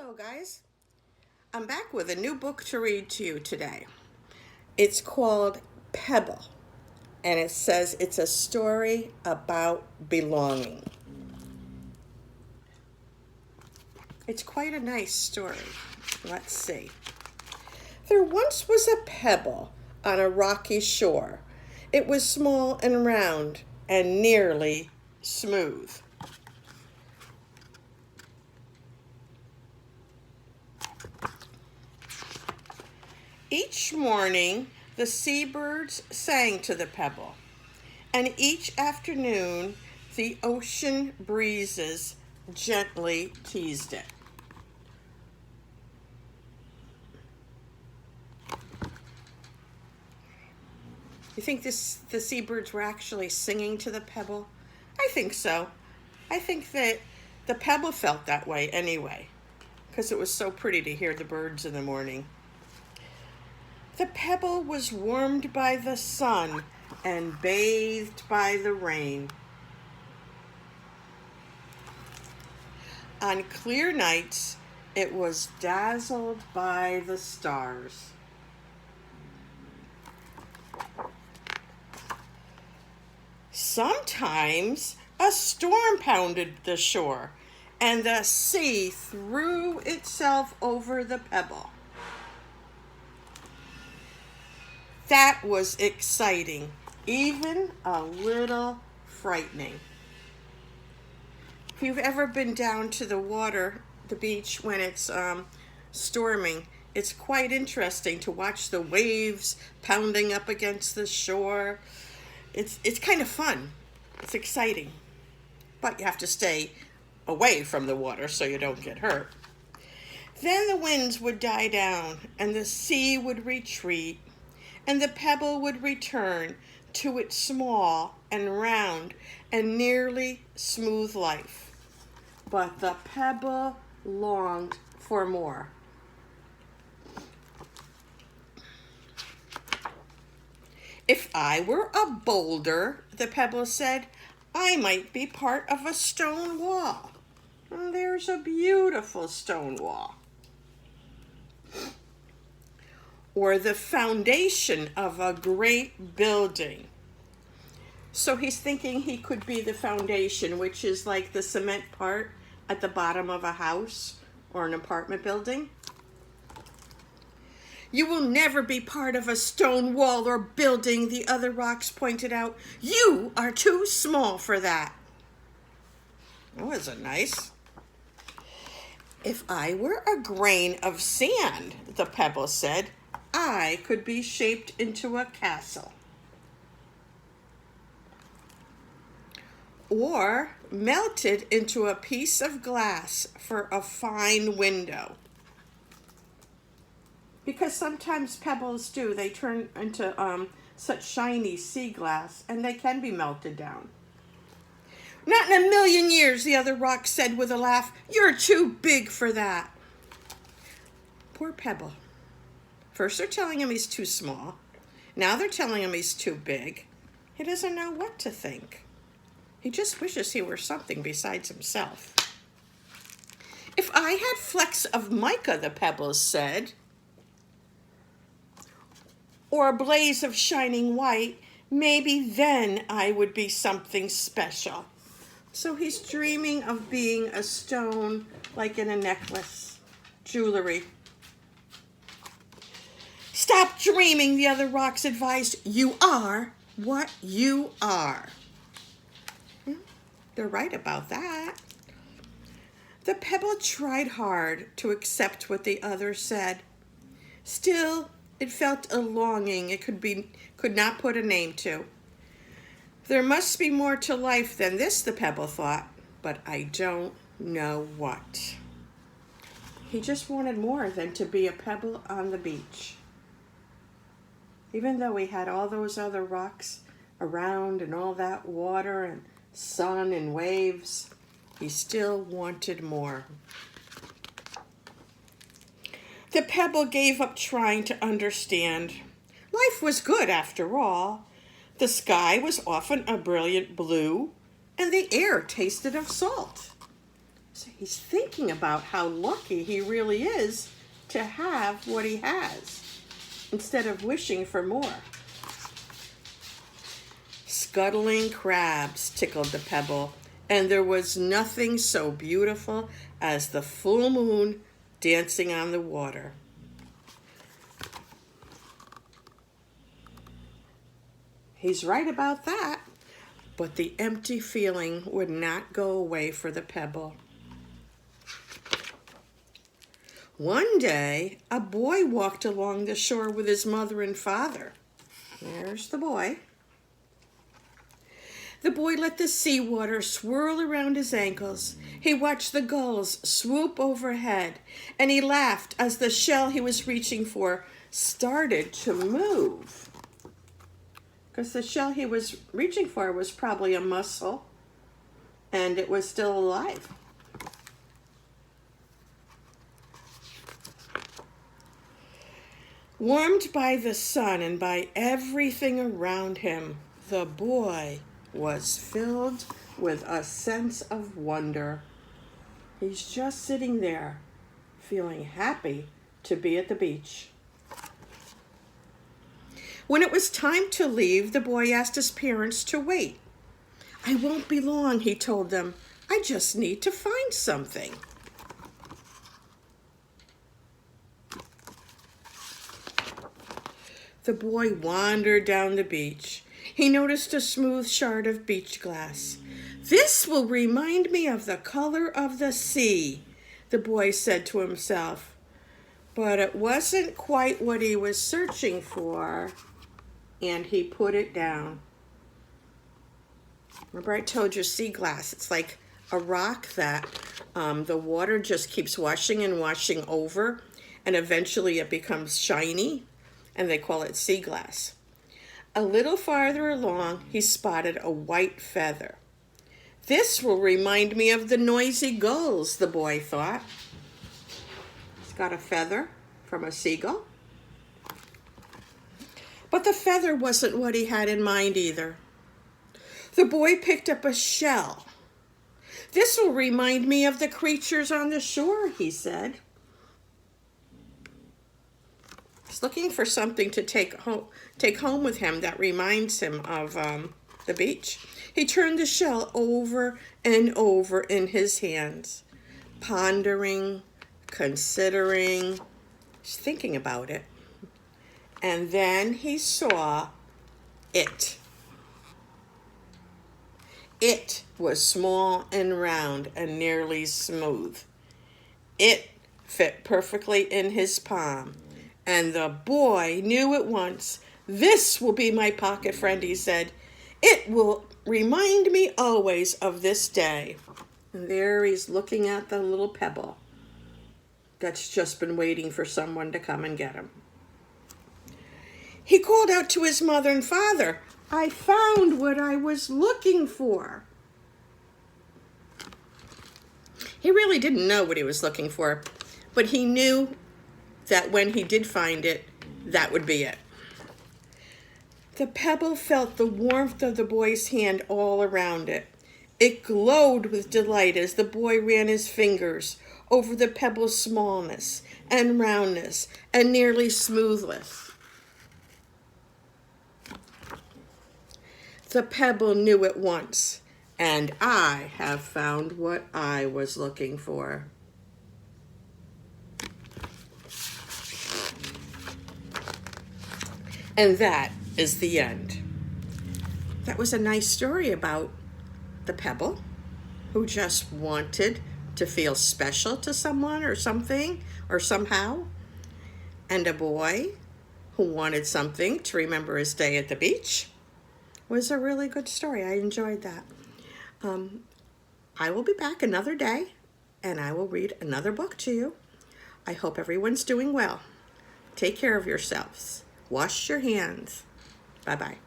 Hello, guys. I'm back with a new book to read to you today. It's called Pebble, and it says it's a story about belonging. It's quite a nice story. Let's see. There once was a pebble on a rocky shore. It was small and round and nearly smooth. Each morning, the seabirds sang to the pebble, and each afternoon, the ocean breezes gently teased it. You think the seabirds were actually singing to the pebble? I think so. I think that the pebble felt that way anyway, because it was so pretty to hear the birds in the morning. The pebble was warmed by the sun and bathed by the rain. On clear nights, it was dazzled by the stars. Sometimes a storm pounded the shore, and the sea threw itself over the pebble. That was exciting, even a little frightening. If you've ever been down to the water, the beach, when it's storming, it's quite interesting to watch the waves pounding up against the shore. It's kind of fun. It's exciting. But you have to stay away from the water so you don't get hurt. Then the winds would die down and the sea would retreat, and the pebble would return to its small and round and nearly smooth life. But the pebble longed for more. If I were a boulder, the pebble said, I might be part of a stone wall. And there's a beautiful stone wall. Or the foundation of a great building. So he's thinking he could be the foundation, which is like the cement part at the bottom of a house or an apartment building. You will never be part of a stone wall or building, the other rocks pointed out. You are too small for that. That wasn't nice. If I were a grain of sand, the pebble said, I could be shaped into a castle. Or melted into a piece of glass for a fine window. Because sometimes pebbles do, they turn into such shiny sea glass, and they can be melted down. Not in a million years, the other rock said with a laugh. You're too big for that. Poor Pebble. First they're telling him he's too small. Now they're telling him he's too big. He doesn't know what to think. He just wishes he were something besides himself. If I had flecks of mica, the pebbles said, or a blaze of shining white, maybe then I would be something special. So he's dreaming of being a stone, like in a necklace, jewelry. Stop dreaming, the other rocks advised. You are what you are. They're right about that. The pebble tried hard to accept what the other said. Still, it felt a longing it could not put a name to. There must be more to life than this, the pebble thought, but I don't know what. He just wanted more than to be a pebble on the beach. Even though he had all those other rocks around and all that water and sun and waves, he still wanted more. The pebble gave up trying to understand. Life was good after all. The sky was often a brilliant blue, and the air tasted of salt. So he's thinking about how lucky he really is to have what he has, instead of wishing for more. Scuttling crabs tickled the pebble, and there was nothing so beautiful as the full moon dancing on the water. He's right about that, but the empty feeling would not go away for the pebble. One day, a boy walked along the shore with his mother and father. There's the boy. The boy let the seawater swirl around his ankles. He watched the gulls swoop overhead, and he laughed as the shell he was reaching for started to move. Because the shell he was reaching for was probably a mussel, and it was still alive. Warmed by the sun and by everything around him, the boy was filled with a sense of wonder. He's just sitting there, feeling happy to be at the beach. When it was time to leave, the boy asked his parents to wait. "I won't be long," he told them. "I just need to find something." The boy wandered down the beach. He noticed a smooth shard of beach glass. "This will remind me of the color of the sea," the boy said to himself. But it wasn't quite what he was searching for, and he put it down. Remember I told you sea glass, it's like a rock that the water just keeps washing and washing over, and eventually it becomes shiny, and they call it sea glass. A little farther along, he spotted a white feather. "This will remind me of the noisy gulls," the boy thought. He's got a feather from a seagull. But the feather wasn't what he had in mind either. The boy picked up a shell. "This will remind me of the creatures on the shore," he said. He's looking for something to take home with him that reminds him of the beach. He turned the shell over and over in his hands, pondering, considering, just thinking about it. And then he saw it. It was small and round and nearly smooth. It fit perfectly in his palm. And the boy knew at once. "This will be my pocket friend," he said. "It will remind me always of this day." And there he's looking at the little pebble that's just been waiting for someone to come and get him. He called out to his mother and father, "I found what I was looking for." He really didn't know what he was looking for, but he knew that when he did find it, that would be it. The pebble felt the warmth of the boy's hand all around it. It glowed with delight as the boy ran his fingers over the pebble's smallness and roundness and nearly smoothness. The pebble knew at once, "And I have found what I was looking for." And that is the end. That was a nice story about the pebble who just wanted to feel special to someone or something or somehow, and a boy who wanted something to remember his day at the beach. It was a really good story. I enjoyed that. I will be back another day, and I will read another book to you. I hope everyone's doing well. Take care of yourselves. Wash your hands. Bye-bye.